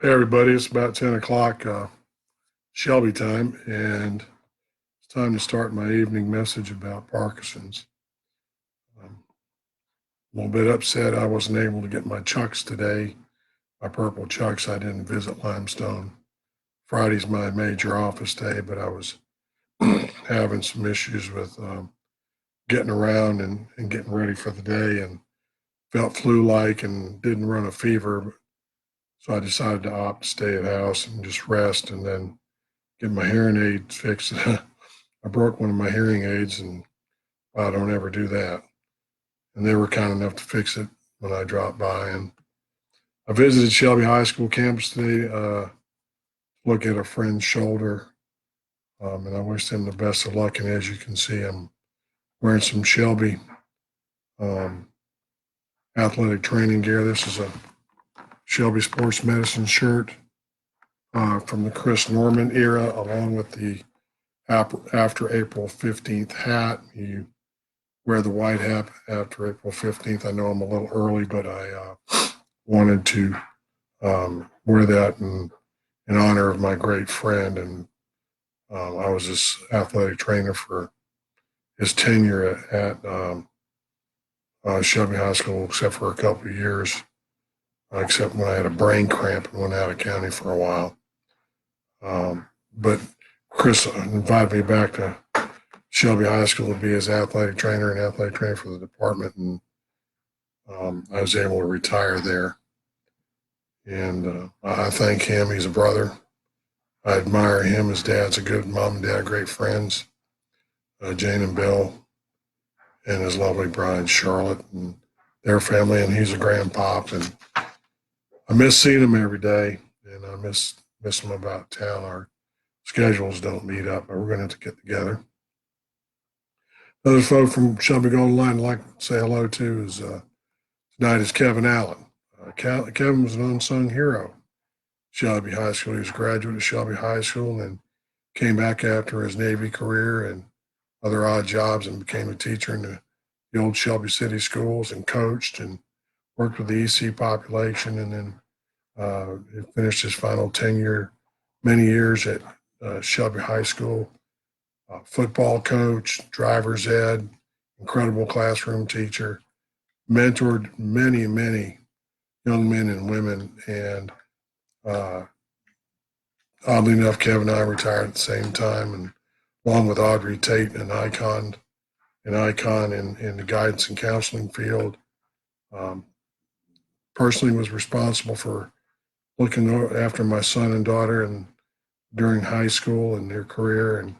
Hey everybody, it's about 10 o'clock Shelby time, and it's time to start my evening message about Parkinson's. I'm a little bit upset I wasn't able to get my chucks today, my purple chucks. I didn't visit Limestone. Friday's my major office day, but I was having some issues with getting around and getting ready for the day and felt flu-like and didn't run a fever. So I decided to opt to stay at house and just rest and then get my hearing aids fixed. I broke one of my hearing aids, and I don't ever do that. And they were kind enough to fix it when I dropped by. And I visited Shelby High School campus today, look at a friend's shoulder, and I wish them the best of luck. And as you can see, I'm wearing some Shelby um, athletic training gear. This is a Shelby Sports Medicine shirt from the Chris Norman era, along with the after April 15th hat. You wear the white hat after April 15th. I know I'm a little early, but I wanted to wear that in honor of my great friend. And I was his athletic trainer for his tenure at Shelby High School, except for a couple of years, except when I had a brain cramp and went out of county for a while. But Chris invited me back to Shelby High School to be his athletic trainer and athletic trainer for the department, and I was able to retire there. And I thank him. He's a brother. I admire him. His dad's a good mom and dad, great friends, Jane and Bill, and his lovely bride, Charlotte, and their family. And he's a grandpop. And I miss seeing him every day, and I miss him about town. Our schedules don't meet up, but we're going to have to get together. Another folk from Shelby Golden Line I'd like to say hello to is tonight is Kevin Allen. Kevin was an unsung hero. Shelby High School. He was a graduate of Shelby High School and then came back after his Navy career and other odd jobs and became a teacher in the old Shelby City schools and coached and worked with the EC population, and then he finished his final tenure many years at Shelby High School. Football coach, driver's ed, incredible classroom teacher, mentored many, many young men and women. And oddly enough, Kevin and I retired at the same time, and along with Audrey Tate, an icon in the guidance and counseling field. Um, Personally, was responsible for looking after my son and daughter and during high school and their career and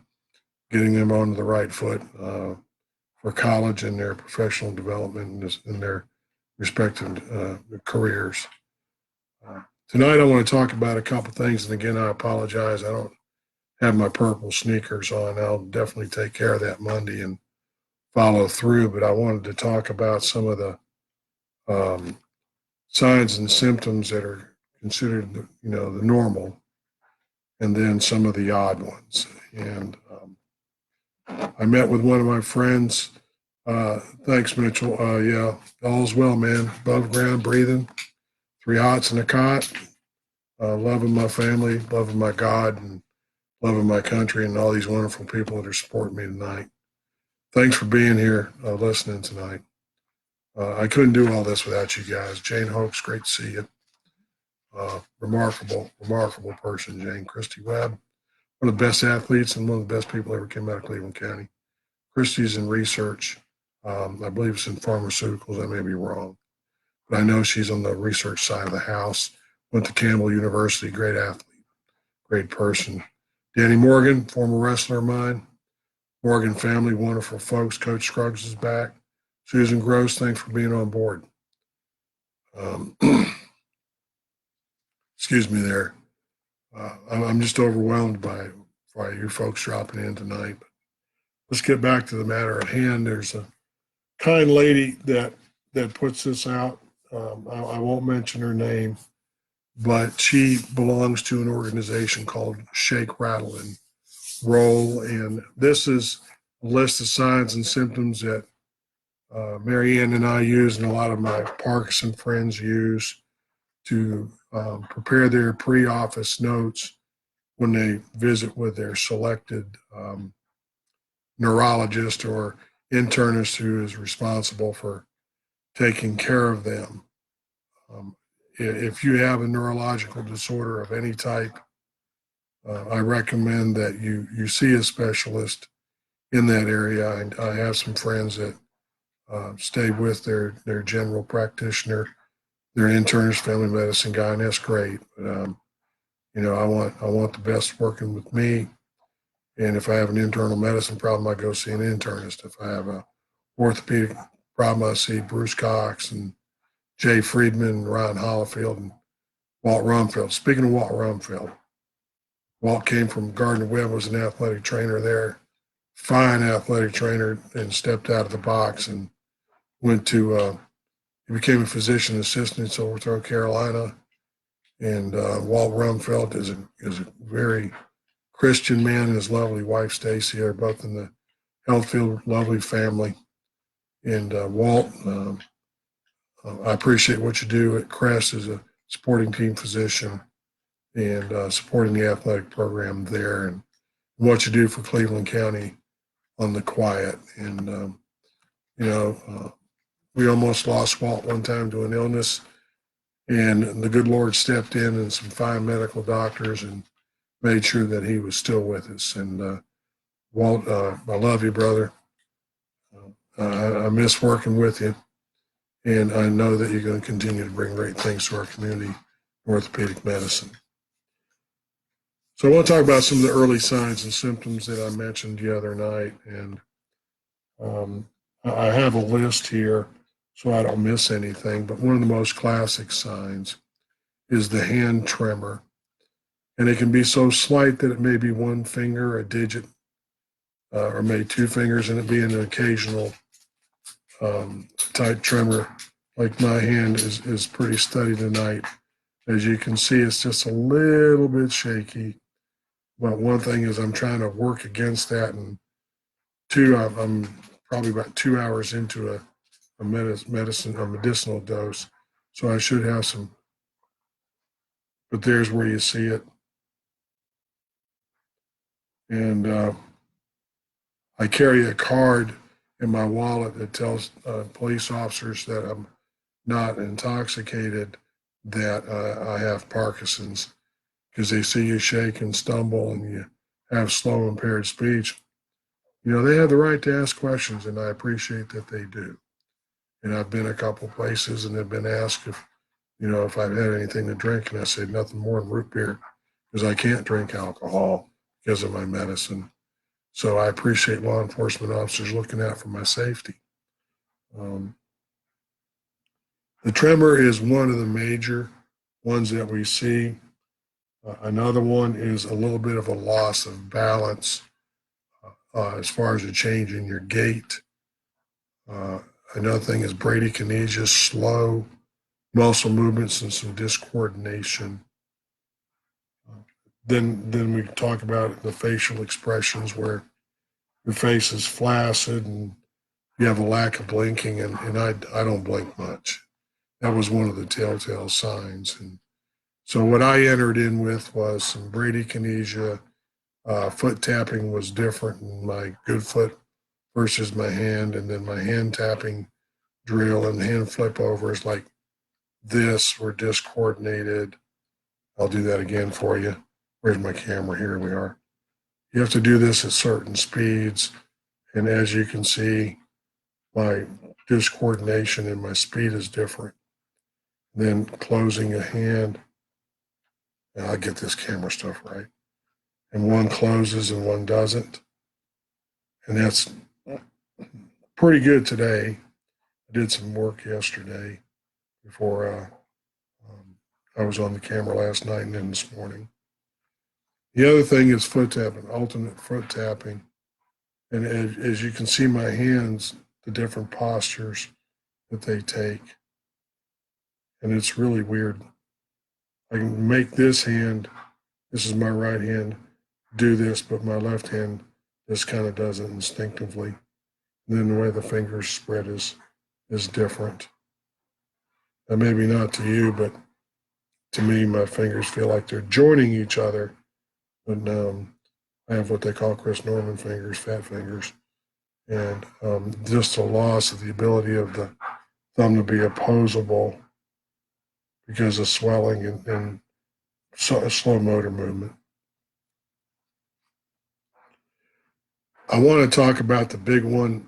getting them on the right foot for college and their professional development in their respective careers. Tonight, I want to talk about a couple things. And again, I apologize. I don't have my purple sneakers on. I'll definitely take care of that Monday and follow through. But I wanted to talk about some of the um, signs and symptoms that are considered, the normal, and then some of the odd ones. And I met with one of my friends. Thanks, Mitchell. Yeah, all's well, man. Above ground, breathing, three hots in a cot, loving my family, loving my God, and loving my country, and all these wonderful people that are supporting me tonight. Thanks for being here, listening tonight. I couldn't do all this without you guys. Jane Hoax, great to see you. Remarkable person, Jane. Christy Webb, one of the best athletes and one of the best people ever came out of Cleveland County. Christy's in research. I believe it's in pharmaceuticals. I may be wrong, but I know she's on the research side of the house. Went to Campbell University, great athlete, great person. Danny Morgan, former wrestler of mine. Morgan family, wonderful folks. Coach Scruggs is back. Susan Gross, thanks for being on board. Excuse me there. I'm just overwhelmed by you folks dropping in tonight. But let's get back to the matter at hand. There's a kind lady that puts this out. I won't mention her name, but she belongs to an organization called Shake, Rattle, and Roll. And this is a list of signs and symptoms that Mary Ann and I use, and a lot of my Parkinson friends use to prepare their pre-office notes when they visit with their selected neurologist or internist who is responsible for taking care of them. Um, if you have a neurological disorder of any type, I recommend that you see a specialist in that area. I have some friends that stay with their general practitioner, their internist, family medicine guy, and that's great. But I want the best working with me. And if I have an internal medicine problem, I go see an internist. If I have a orthopedic problem, I see Bruce Cox and Jay Friedman, and Ryan Hollifield, and Walt Rumfield. Speaking of Walt Rumfield, Walt came from Gardner Webb, was an athletic trainer there, fine athletic trainer, and stepped out of the box and went to, he became a physician assistant in Silverthorne, Carolina. And Walt Rumfield is a very Christian man and his lovely wife, Stacy, are both in the health field, lovely family. And Walt, I appreciate what you do at Crest as a supporting team physician and supporting the athletic program there, and what you do for Cleveland County on the quiet. And, we almost lost Walt one time to an illness, and the good Lord stepped in and some fine medical doctors and made sure that he was still with us. And Walt, I love you, brother. I miss working with you, and I know that you're going to continue to bring great things to our community, orthopedic medicine. So I want to talk about some of the early signs and symptoms that I mentioned the other night, and I have a list here so I don't miss anything. But one of the most classic signs is the hand tremor, and it can be so slight that it may be one finger, a digit, or maybe two fingers, and it be an occasional type tremor. Like my hand is pretty steady tonight. As you can see, it's just a little bit shaky. But one thing is I'm trying to work against that. And two, I'm probably about 2 hours into a medicinal dose. So I should have some, but there's where you see it. And I carry a card in my wallet that tells police officers that I'm not intoxicated, that I have Parkinson's, because they see you shake and stumble and you have slow impaired speech. They have the right to ask questions, and I appreciate that they do. And I've been a couple places and have been asked if I've had anything to drink, and I said nothing more than root beer, because I can't drink alcohol because of my medicine. So I appreciate law enforcement officers looking out for my safety. The tremor is one of the major ones that we see. Another one is a little bit of a loss of balance as far as a change in your gait. Another thing is bradykinesia, slow muscle movements and some discoordination. Then we talk about the facial expressions where your face is flaccid and you have a lack of blinking, and I don't blink much. That was one of the telltale signs. And so what I entered in with was some bradykinesia. Foot tapping was different in my good foot versus my hand, and then my hand tapping drill and hand flip overs like this were discoordinated. I'll do that again for you. Where's my camera? Here we are. You have to do this at certain speeds, and as you can see, my discoordination and my speed is different. Then closing a hand, and I'll get this camera stuff right. And one closes and one doesn't. And that's pretty good today. I did some work yesterday before I was on the camera last night and then this morning. The other thing is foot tapping, alternate foot tapping. And as you can see my hands, the different postures that they take. And it's really weird. I can make this hand, this is my right hand, do this, but my left hand just kind of does it instinctively. And then the way the fingers spread is different. And maybe not to you, but to me, my fingers feel like they're joining each other. And I have what they call Chris Norman fingers, fat fingers, and just a loss of the ability of the thumb to be opposable because of swelling and slow motor movement. I want to talk about the big one,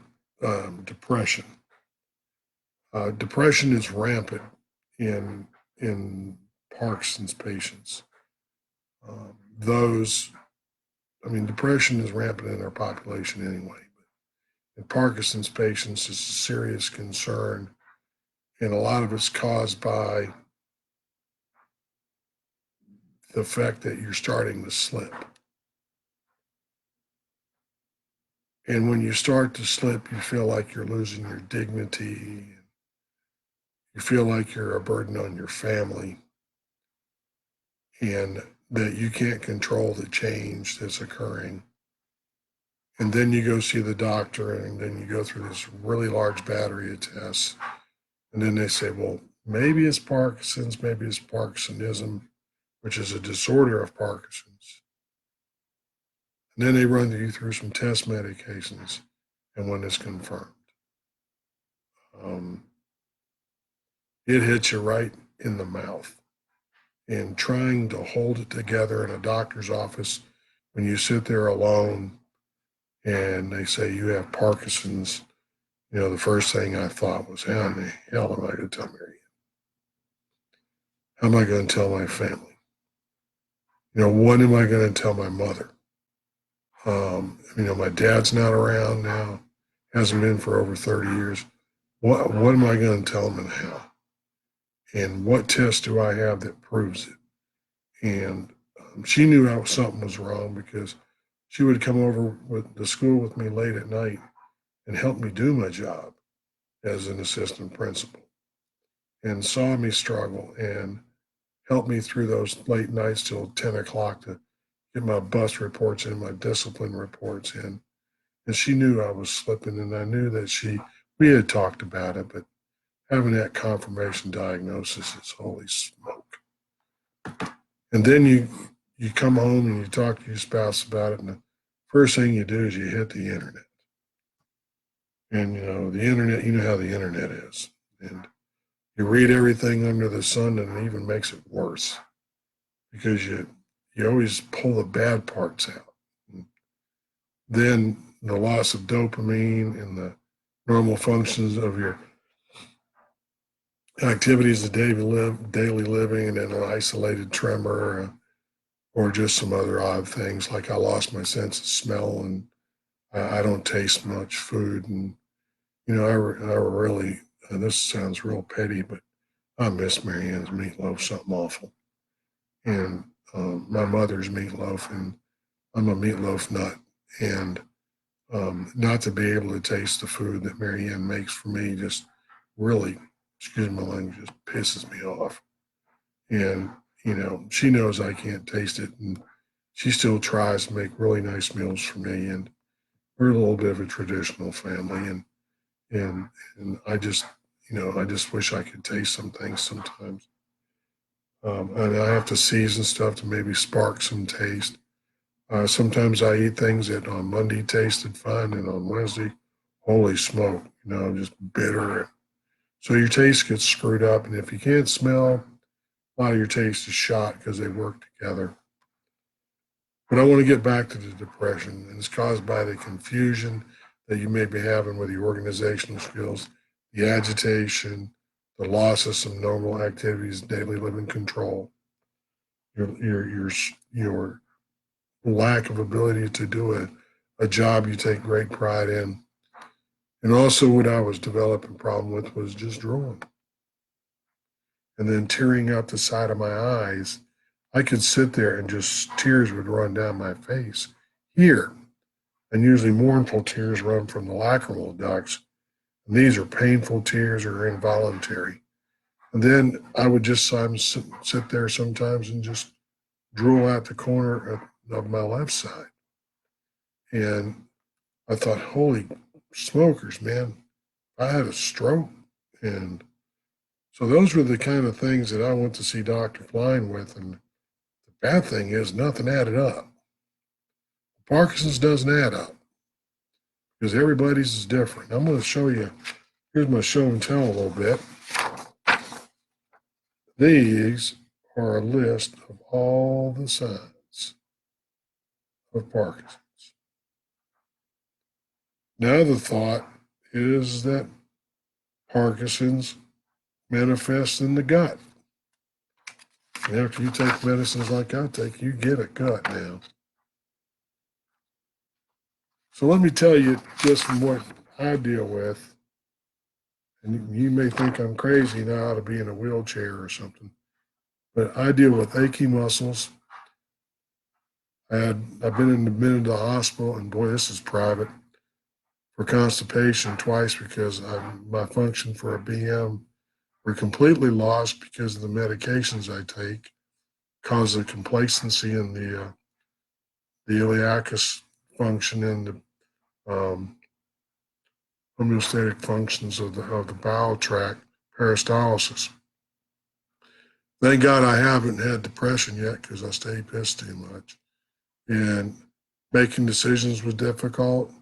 depression. Depression is rampant in in Parkinson's patients. Those, I mean, depression is rampant in our population anyway. But in Parkinson's patients, it's a serious concern, and a lot of it's caused by the fact that you're starting to slip. And when you start to slip, you feel like you're losing your dignity. You feel like you're a burden on your family and that you can't control the change that's occurring. And then you go see the doctor, and then you go through this really large battery of tests. And then they say, well, maybe it's Parkinson's, maybe it's Parkinsonism, which is a disorder of Parkinson's. And then they run you through some test medications, and when it's confirmed, um, it hits you right in the mouth. And trying to hold it together in a doctor's office when you sit there alone and they say you have Parkinson's, the first thing I thought was, how in the hell am I going to tell Mary? How am I going to tell my family? What am I going to tell my mother? My dad's not around now, hasn't been for over 30 years. What am I going to tell them and how? And what test do I have that proves it? And she knew something was wrong because she would come over with the school with me late at night and help me do my job as an assistant principal and saw me struggle and helped me through those late nights till 10 o'clock to get my bus reports in, my discipline reports in. And she knew I was slipping, and I knew that we had talked about it, but having that confirmation diagnosis is holy smoke. And then you come home and you talk to your spouse about it, and the first thing you do is you hit the internet. And the internet, you know how the internet is. And you read everything under the sun, and it even makes it worse because you always pull the bad parts out. And then the loss of dopamine and the normal functions of your activities of daily living, and then an isolated tremor, or just some other odd things like I lost my sense of smell and I don't taste much food. And I really, and this sounds real petty, but I miss Marianne's meatloaf, something awful, and my mother's meatloaf, and I'm a meatloaf nut, and not to be able to taste the food that Marianne makes for me just really, excuse my language, just pisses me off. And she knows I can't taste it, and she still tries to make really nice meals for me. And we're a little bit of a traditional family, and and I just wish I could taste some things sometimes. And I have to season stuff to maybe spark some taste. Sometimes I eat things that on Monday tasted fine, and on Wednesday, holy smoke, just bitter. So your taste gets screwed up, and if you can't smell, a lot of your taste is shot because they work together. But I want to get back to the depression, and it's caused by the confusion that you may be having with your organizational skills, the agitation, the loss of some normal activities, daily living control, your lack of ability to do a job you take great pride in. And also what I was developing a problem with was just drooling. And then tearing out the side of my eyes. I could sit there and just tears would run down my face here. And usually mournful tears run from the lacrimal ducts. And these are painful tears or involuntary. And then I would just sit there sometimes and just drool out the corner of my left side. And I thought, holy smokers, man, I had a stroke. And So those were the kind of things that I went to see Dr. Klein with. And the bad thing is nothing added up. Parkinson's doesn't add up because everybody's is different. I'm going to show you, here's my show and tell a little bit. These are a list of all the signs of Parkinson's. Now the thought is that Parkinson's manifests in the gut. And after you take medicines like I take, you get a gut now. So let me tell you just from what I deal with, and you may think I'm crazy and I ought to be in a wheelchair or something, but I deal with achy muscles. I've been into the hospital, and boy, this is private, for constipation twice because my function for a BM were completely lost because of the medications I take, cause of complacency in the iliacus function and the homeostatic functions of the bowel tract, peristalsis. Thank God I haven't had depression yet because I stay pissed too much. And making decisions was difficult.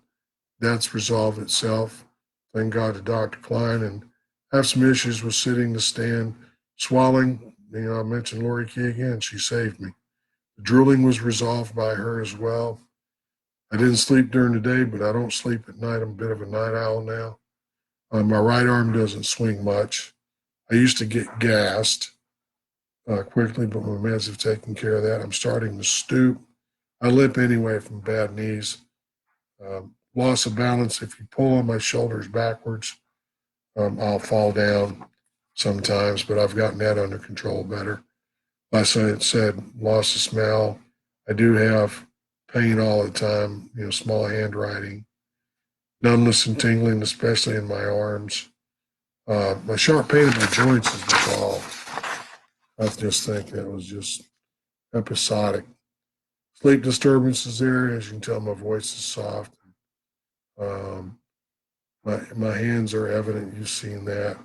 That's resolved itself. Thank God to Dr. Klein. And have some issues with sitting to stand, swallowing. You know, I mentioned Lori Key again. She saved me. The drooling was resolved by her as well. I didn't sleep during the day, but I don't sleep at night. I'm a bit of a night owl now. My right arm doesn't swing much. I used to get gassed quickly, but my meds have taken care of that. I'm starting to stoop. I limp anyway from bad knees. Loss of balance. If you pull on my shoulders backwards, I'll fall down sometimes, but I've gotten that under control better. Last night it said loss of smell. I do have pain all the time, you know, small handwriting, numbness and tingling, especially in my arms. My sharp pain in my joints is resolved. I just think that was just episodic. Sleep disturbances there. As you can tell, my voice is soft. Um, my hands are evident. You've seen that.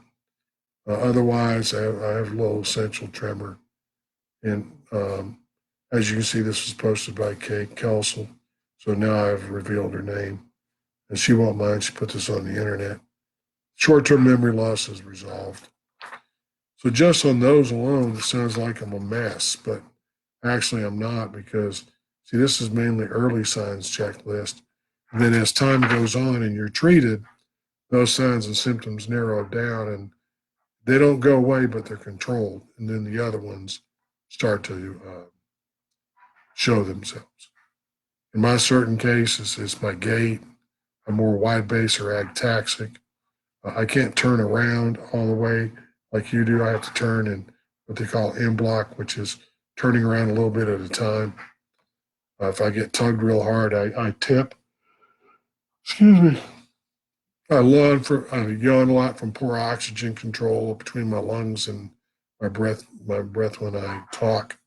Otherwise, I have low essential tremor. And as you can see, this was posted by Kate Kelsel. So now I've revealed her name. And she won't mind. She put this on the internet. Short-term memory loss is resolved. So just on those alone, it sounds like I'm a mess, but actually I'm not because, see, this is mainly early signs checklist. And then as time goes on and you're treated, those signs and symptoms narrow down and they don't go away, but they're controlled. And then the other ones start to show themselves. In my certain cases, it's my gait. I'm more wide base or agtaxic. I can't turn around all the way like you do. I have to turn in what they call M block, which is turning around a little bit at a time. If I get tugged real hard, I tip. Excuse me. I yawn a lot from poor oxygen control between my lungs and my breath when I talk.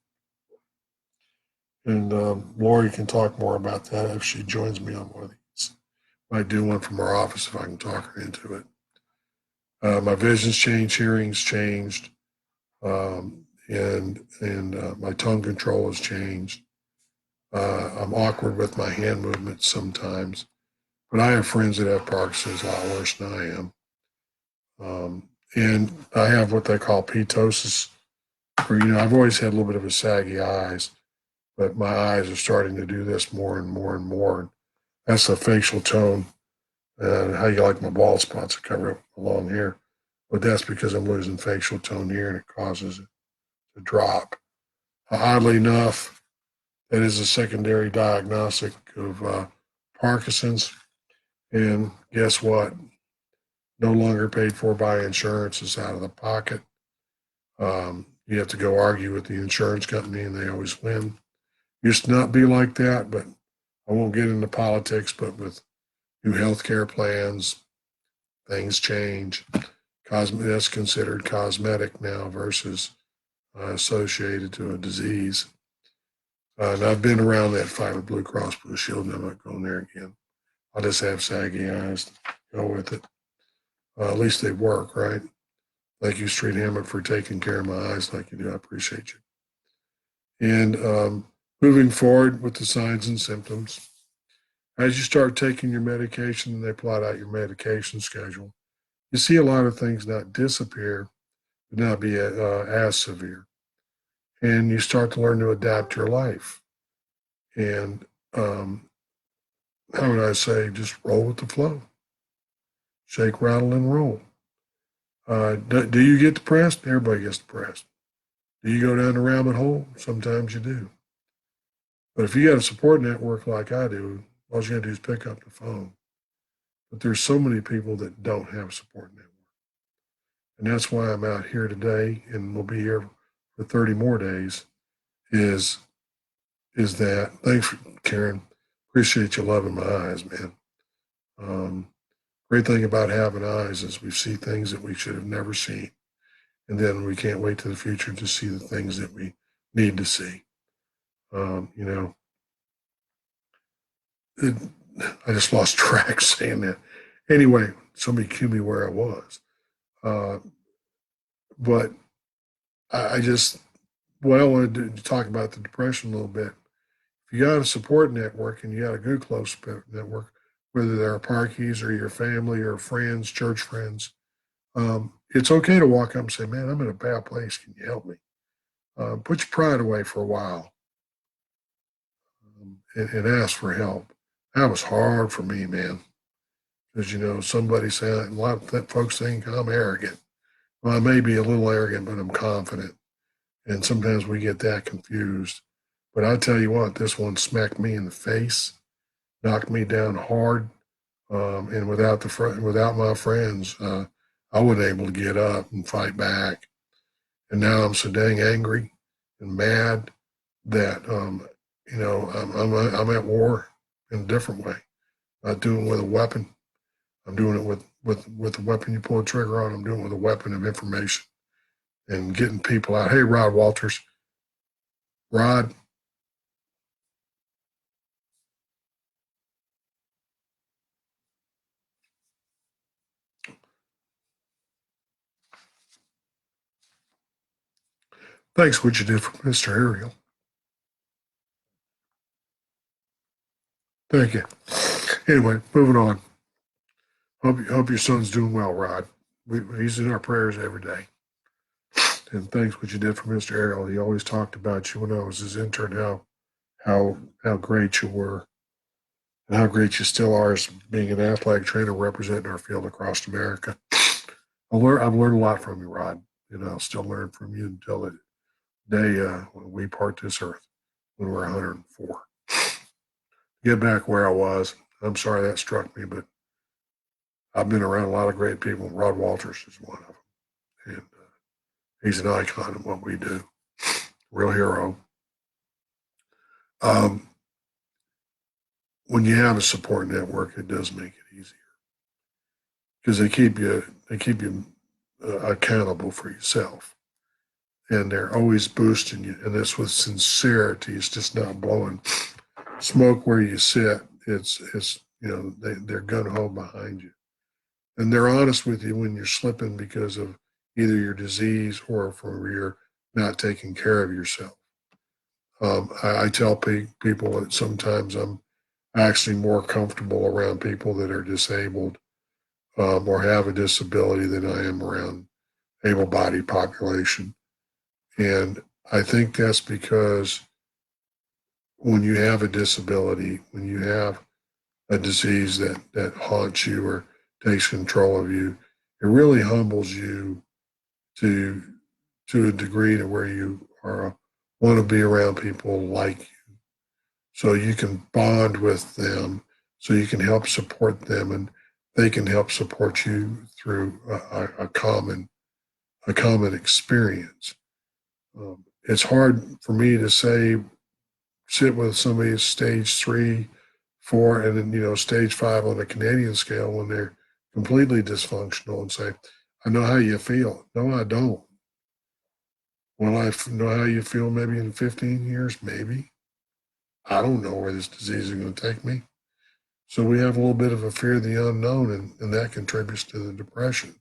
And Lori can talk more about that if she joins me on one of these. Might do one from our office if I can talk her into it. My vision's changed, hearing's changed, and my tongue control has changed. I'm awkward with my hand movements sometimes, but I have friends that have Parkinson's a lot worse than I am. And I have what they call ptosis, where, you know, I've always had a little bit of a saggy eyes, but my eyes are starting to do this more and more and more. That's the facial tone and how you like my bald spots that cover up along here. But that's because I'm losing facial tone here and it causes it to drop. Oddly enough, that is a secondary diagnostic of Parkinson's. And guess what? No longer paid for by insurance. It's out of the pocket. You have to go argue with the insurance company and they always win. Used to not be like that, but I won't get into politics, but with new healthcare plans, things change. That's considered cosmetic now versus associated to a disease. And I've been around that fight with Blue Cross Blue Shield, and I'm not going there again. I'll just have saggy eyes to go with it. At least they work, right? Thank you, Street Hammett, for taking care of my eyes like you do. I appreciate you. And moving forward with the signs and symptoms, as you start taking your medication and they plot out your medication schedule, you see a lot of things not disappear, but not be as severe. And you start to learn to adapt your life. And how would I say, just roll with the flow, shake, rattle, and roll. Do you get depressed? Everybody gets depressed. Do you go down the rabbit hole? Sometimes you do. But if you got a support network like I do, all you got to do is pick up the phone. But there's so many people that don't have a support network. And that's why I'm out here today and we'll be here for 30 more days is that thanks, Karen. Appreciate you loving my eyes, man. Great thing about having eyes is we see things that we should have never seen. And then we can't wait to the future to see the things that we need to see. You know, it, I just lost track saying that. Anyway, somebody cue me where I was. Uh, but I just, what I wanted to talk about the depression a little bit. If you got a support network and you got a good close network, whether they're Parkies or your family or friends, church friends, it's okay to walk up and say, man, I'm in a bad place. Can you help me? Put your pride away for a while and ask for help. That was hard for me, man. Because, somebody said, a lot of folks think I'm arrogant. Well, I may be a little arrogant, but I'm confident. And sometimes we get that confused. But I tell you what, this one smacked me in the face, knocked me down hard. And without my friends, I wasn't able to get up and fight back. And now I'm so dang angry and mad that I'm at war in a different way. Not doing it with a weapon. I'm doing it with the weapon you pull the trigger on. I'm doing it with a weapon of information and getting people out. Hey, Rod Walters. Rod. Thanks what you did for Mr. Ariel. Thank you. Anyway, moving on. Hope your son's doing well, Rod. He's in our prayers every day. And thanks what you did for Mr. Ariel. He always talked about you when I was his intern, how great you were and how great you still are as being an athletic trainer representing our field across America. I've learned a lot from you, Rod, and I'll still learn from you until the day when we part this earth, when we're 104. Get back where I was. I'm sorry that struck me, but I've been around a lot of great people. Rod Walters is one of them, and he's an icon in what we do. Real hero. Um, when you have a support network, it does make it easier because they keep you accountable for yourself, and they're always boosting you, and it's with sincerity. It's just not blowing smoke where you sit. It's they're gun ho behind you, and they're honest with you when you're slipping because of either your disease or for your not taking care of yourself. I tell people that sometimes I'm actually more comfortable around people that are disabled or have a disability than I am around able-bodied population. And I think that's because when you have a disability, when you have a disease that haunts you or takes control of you, it really humbles you to a degree to where you are want to be around people like you, so you can bond with them, so you can help support them, and they can help support you through a common experience. It's hard for me to say sit with somebody at stage 3, 4, and then stage 5 on the Canadian scale when they're completely dysfunctional and say, "I know how you feel." No, I don't. Will I know how you feel maybe in 15 years? Maybe. I don't know where this disease is going to take me. So we have a little bit of a fear of the unknown, and that contributes to the depression.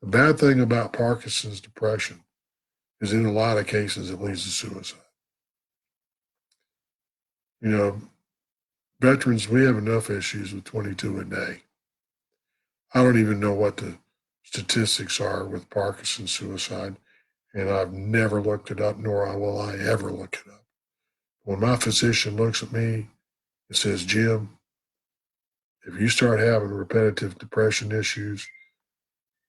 The bad thing about Parkinson's depression is in a lot of cases it leads to suicide. You know, veterans, we have enough issues with 22 a day. I don't even know what the statistics are with Parkinson's suicide, and I've never looked it up, nor will I ever look it up. When my physician looks at me and says, Jim, if you start having repetitive depression issues,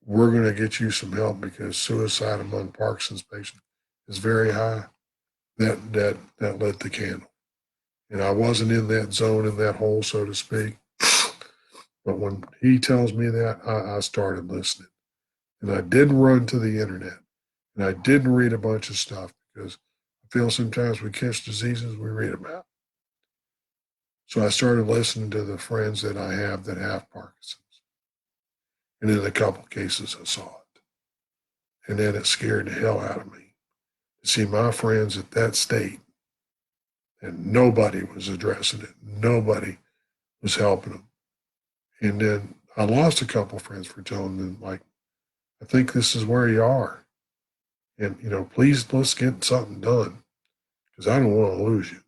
we're going to get you some help because suicide among Parkinson's patients is very high. That lit the candle. And I wasn't in that zone, in that hole, so to speak. But when he tells me that, I started listening. And I didn't run to the internet. And I didn't read a bunch of stuff because I feel sometimes we catch diseases we read about. So I started listening to the friends that I have that have Parkinson's. And in a couple of cases, I saw it. And then it scared the hell out of me to see my friends at that state, and nobody was addressing it. Nobody was helping them. And then I lost a couple of friends for telling them, like, I think this is where you are. And, please let's get something done because I don't want to lose you.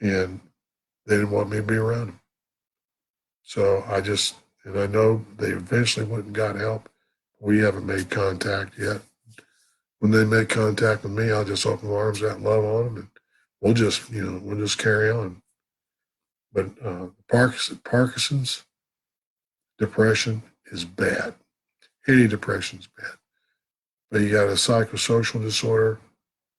And they didn't want me to be around them. So and I know they eventually went and got help. We haven't made contact yet. When they make contact with me, I'll just open my arms out and love on them, and we'll just carry on. But Parkinson's depression is bad. Any depression is bad. But you got a psychosocial disorder,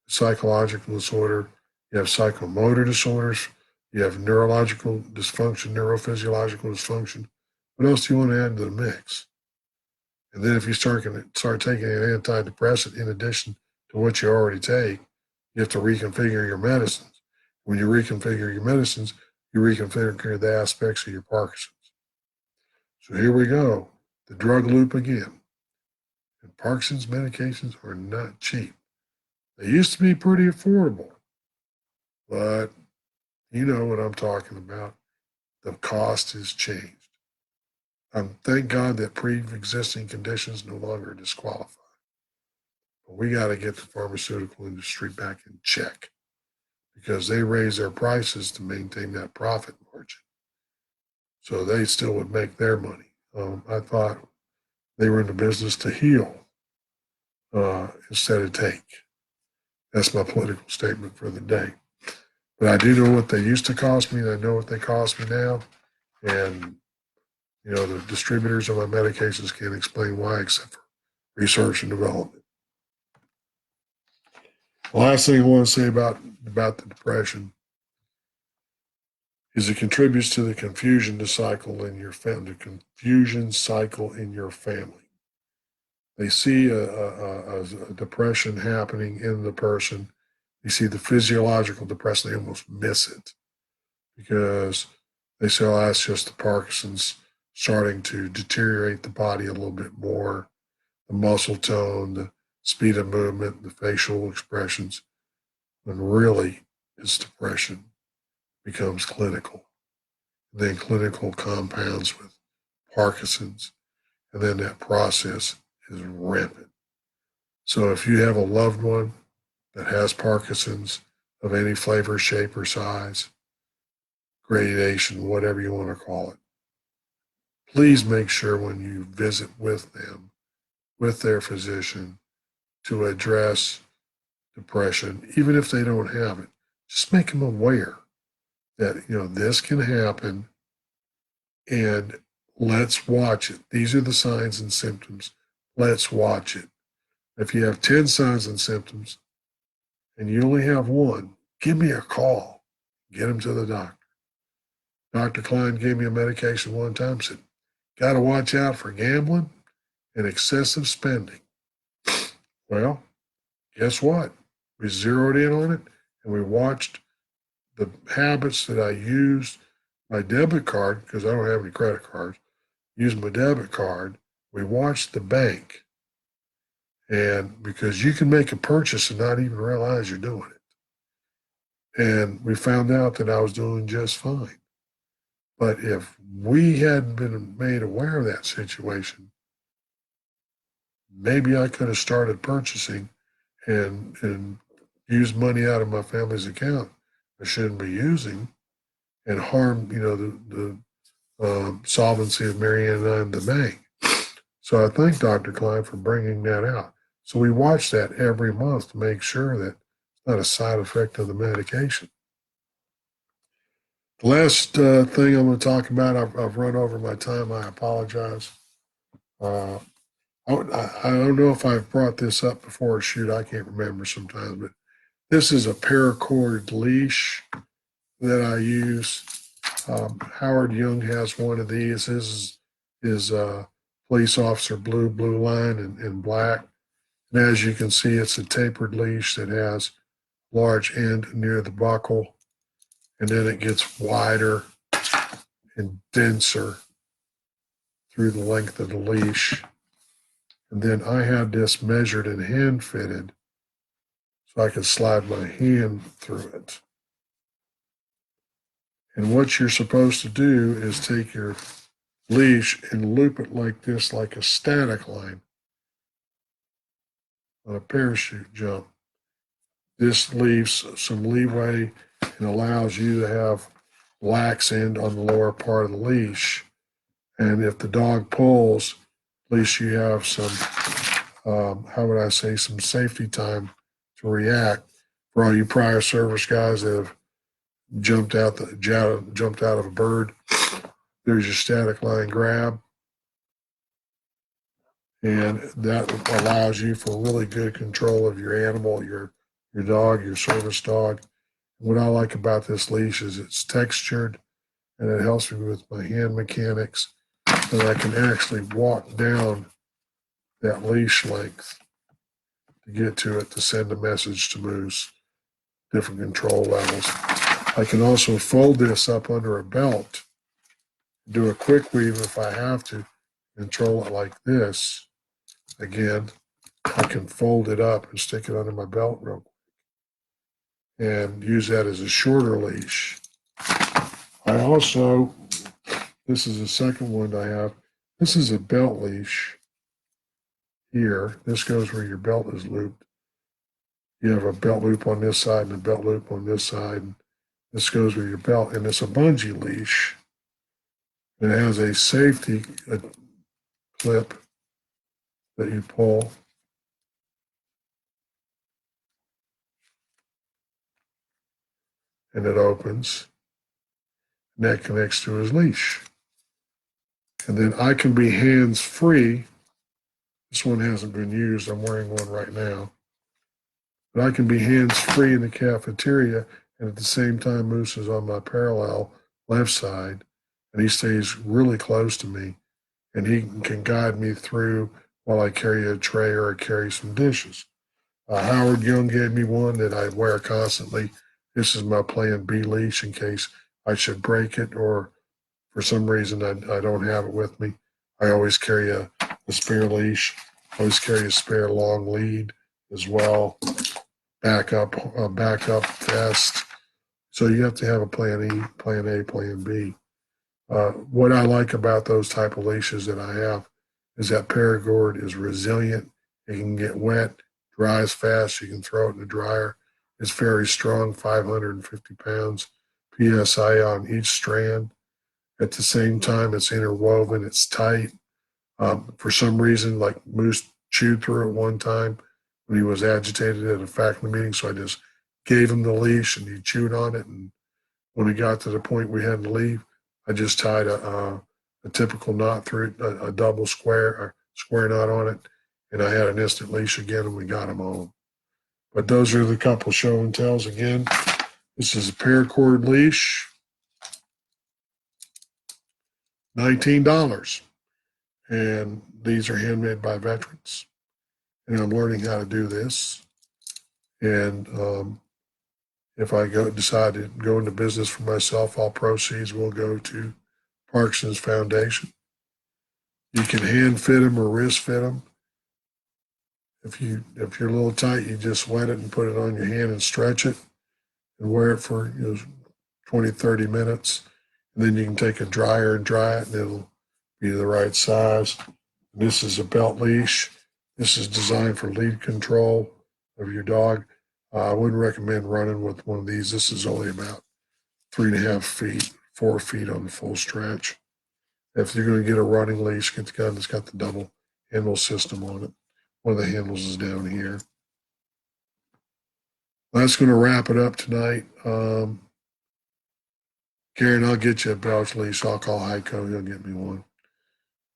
psychological disorder, you have psychomotor disorders, you have neurological dysfunction, neurophysiological dysfunction. What else do you want to add to the mix? And then if you start taking an antidepressant in addition to what you already take, you have to reconfigure your medicines. When you reconfigure your medicines, you reconfigure the aspects of your Parkinson's. So here we go, the drug loop again. And Parkinson's medications are not cheap. They used to be pretty affordable, but you know what I'm talking about. The cost has changed. Thank God that pre-existing conditions no longer disqualify. But we got to get the pharmaceutical industry back in check because they raise their prices to maintain that profit margin. So they still would make their money. I thought they were in the business to heal instead of take. That's my political statement for the day. But I do know what they used to cost me, and I know what they cost me now. And, the distributors of my medications can't explain why except for research and development. The last thing I want to say about the depression is it contributes to the confusion cycle in your family. The confusion cycle in your family. They see a depression happening in the person. You see the physiological depression, they almost miss it because they say, oh, that's just the Parkinson's starting to deteriorate the body a little bit more, the muscle tone, the speed of movement, the facial expressions, when really it's depression becomes clinical. And then clinical compounds with Parkinson's, and then that process is rampant. So if you have a loved one that has Parkinson's of any flavor, shape, or size, gradation, whatever you want to call it, please make sure when you visit with them, with their physician, to address depression, even if they don't have it. Just make them aware that, this can happen and let's watch it. These are the signs and symptoms. Let's watch it. If you have 10 signs and symptoms and you only have one, give me a call. Get them to the doctor. Dr. Klein gave me a medication one time, said, got to watch out for gambling and excessive spending. Well, guess what? We zeroed in on it and we watched the habits that I used my debit card, because I don't have any credit cards, used my debit card. We watched the bank. And because you can make a purchase and not even realize you're doing it. And we found out that I was doing just fine. But if we hadn't been made aware of that situation, maybe I could have started purchasing and used money out of my family's account I shouldn't be using and harm, the solvency of Marianne and I and the bank. So I thank Dr. Klein for bringing that out. So we watch that every month to make sure that it's not a side effect of the medication. The last thing I'm going to talk about, I've run over my time. I apologize. Uh, I don't know if I've brought this up before. Shoot, I can't remember sometimes, but this is a paracord leash that I use. Howard Young has one of these. His is police officer blue line and black. And as you can see, it's a tapered leash that has large end near the buckle, and then it gets wider and denser through the length of the leash. And then I had this measured and hand fitted so I could slide my hand through it. And what you're supposed to do is take your leash and loop it like this, like a static line on a parachute jump. This leaves some leeway and allows you to have lax end on the lower part of the leash. And if the dog pulls, at least you have some, some safety time to react. For all you prior service guys that have jumped out of a bird, there's your static line grab. And that allows you for really good control of your animal, your dog, your service dog. What I like about this leash is it's textured and it helps me with my hand mechanics. And I can actually walk down that leash length to get to it to send a message to Moose, different control levels. I can also fold this up under a belt, do a quick weave if I have to, control it like this. Again, I can fold it up and stick it under my belt real quick and use that as a shorter leash. I also, this is the second one I have. This is a belt leash here. This goes where your belt is looped. You have a belt loop on this side and a belt loop on this side. And this goes with your belt, and it's a bungee leash. It has a safety clip that you pull. And it opens. And that connects to his leash. And then I can be hands-free. This one hasn't been used. I'm wearing one right now. But I can be hands-free in the cafeteria, and at the same time, Moose is on my parallel left side, and he stays really close to me, and he can guide me through while I carry a tray or I carry some dishes. Howard Young gave me one that I wear constantly. This is my plan B leash in case I should break it or for some reason I don't have it with me. I always carry a spare leash. I always carry a spare long lead as well. Backup vest. So you have to have a plan E, plan A, plan B. What I like about those type of leashes that I have is that paracord is resilient. It can get wet, dries fast. You can throw it in the dryer. It's very strong, 550 pounds PSI on each strand. At the same time, it's interwoven, it's tight. For some reason, like Moose chewed through it one time when he was agitated at a faculty meeting, so I just gave him the leash and he chewed on it. And when we got to the point we had to leave, I just tied a typical knot through it, a double square knot on it, and I had an instant leash again, and we got him home. But those are the couple show and tells. Again, this is a paracord leash, $19. And these are handmade by veterans. And I'm learning how to do this. And if I decide to go into business for myself, all proceeds will go to Parkinson's Foundation. You can hand fit them or wrist fit them. If you're a little tight, you just wet it and put it on your hand and stretch it and wear it for 20, 30 minutes. And then you can take a dryer and dry it, and it'll be the right size. This is a belt leash This is designed for lead control of your dog. I wouldn't recommend running with one of these. This is only about 3.5 feet, 4 feet on the full stretch. If you're going to get a running leash, get the gun that's got the double handle system on it. One of the handles is down here. That's going to wrap it up tonight. Karen, I'll get you a pouch leash. I'll call Heiko. He'll get me one.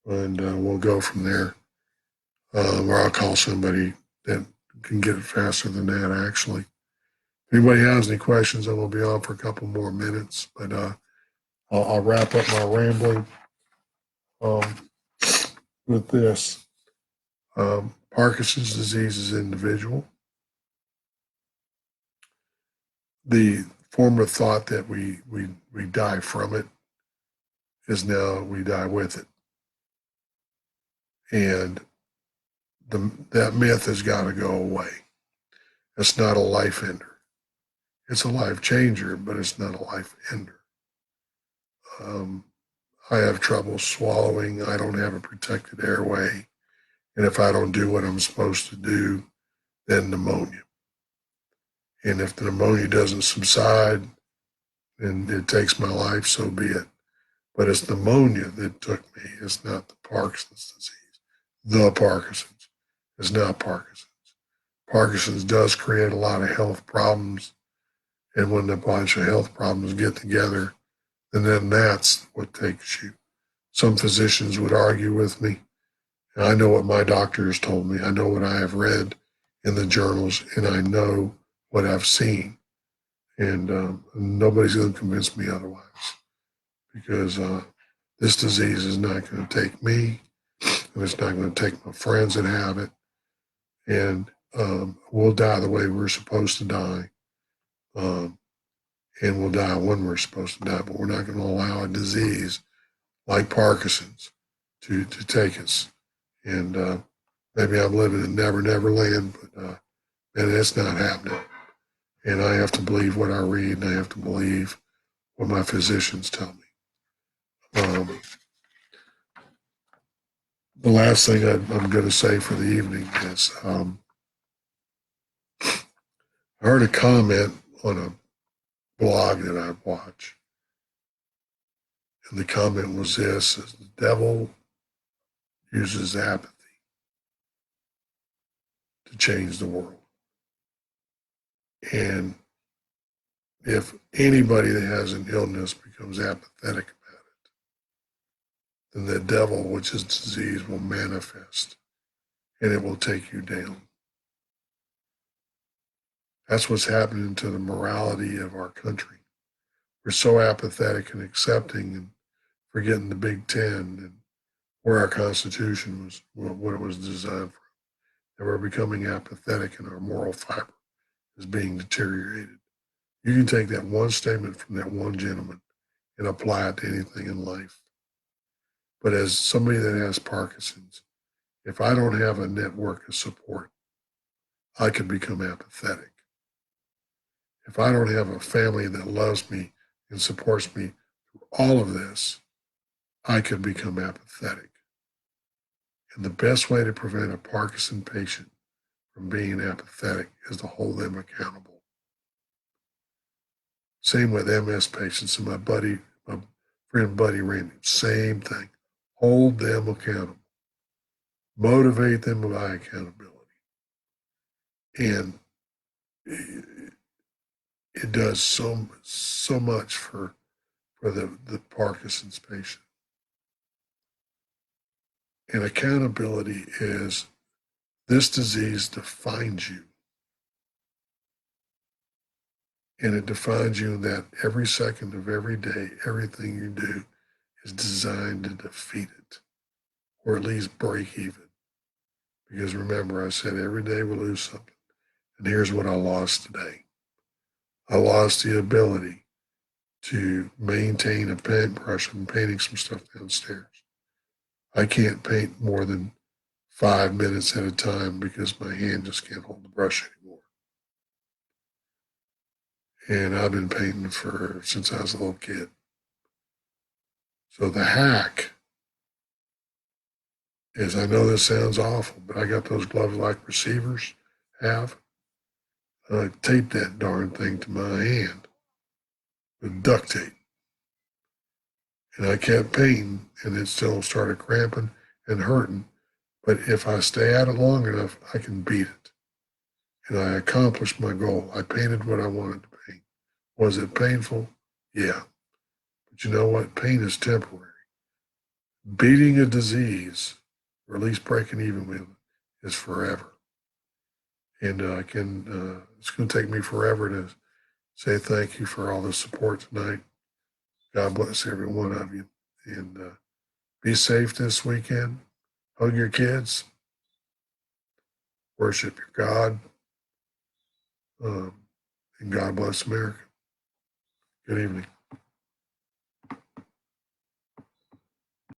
And we'll go from there. Or I'll call somebody that can get it faster than that, actually. If anybody has any questions, I'm going to be on for a couple more minutes. But I'll wrap up my rambling with this. Parkinson's disease is individual. The form of thought that we die from it is now we die with it. And that myth has got to go away. It's not a life ender. It's a life changer, but it's not a life ender. I have trouble swallowing. I don't have a protected airway. And if I don't do what I'm supposed to do, then pneumonia. And if the pneumonia doesn't subside and it takes my life, so be it. But it's pneumonia that took me. It's not the Parkinson's disease. The Parkinson's. It's not Parkinson's. Parkinson's does create a lot of health problems. And when a bunch of health problems get together, and then that's what takes you. Some physicians would argue with me. And I know what my doctor has told me. I know what I have read in the journals, and I know what I've seen. And nobody's going to convince me otherwise, because this disease is not going to take me, and it's not going to take my friends that have it. And we'll die the way we're supposed to die. And we'll die when we're supposed to die, but we're not going to allow a disease like Parkinson's to take us. And maybe I'm living in Never Never Land, but man, it's not happening. And I have to believe what I read, and I have to believe what my physicians tell me. The last thing I'm going to say for the evening is I heard a comment on a blog that I watch. And the comment was this: is the devil uses apathy to change the world. And if anybody that has an illness becomes apathetic about it, then the devil, which is disease, will manifest and it will take you down. That's what's happening to the morality of our country. We're so apathetic and accepting and forgetting the Big Ten and where our Constitution was, what it was designed for. That we're becoming apathetic and our moral fiber is being deteriorated. You can take that one statement from that one gentleman and apply it to anything in life. But as somebody that has Parkinson's, if I don't have a network of support, I could become apathetic. If I don't have a family that loves me and supports me through all of this, I could become apathetic. And the best way to prevent a Parkinson patient from being apathetic is to hold them accountable. Same with MS patients, and my friend Buddy Randy, same thing. Hold them accountable. Motivate them by accountability. And it does so much for the Parkinson's patient. And accountability is, this disease defines you. And it defines you in that every second of every day, everything you do is designed to defeat it, or at least break even. Because remember, I said every day we lose something. And here's what I lost today. I lost the ability to maintain a paintbrush. I'm painting some stuff downstairs. I can't paint more than 5 minutes at a time because my hand just can't hold the brush anymore. And I've been painting since I was a little kid. So the hack is I know this sounds awful, but I got those gloves like receivers have. I taped that darn thing to my hand with duct tape. And I kept painting, and it still started cramping and hurting. But if I stay at it long enough, I can beat it. And I accomplished my goal. I painted what I wanted to paint. Was it painful? Yeah. But you know what? Pain is temporary. Beating a disease, or at least breaking even with it, is forever. And it's going to take me forever to say thank you for all the support tonight. God bless every one of you. And be safe this weekend. Hug your kids. Worship your God. Um, and God bless America. Good evening.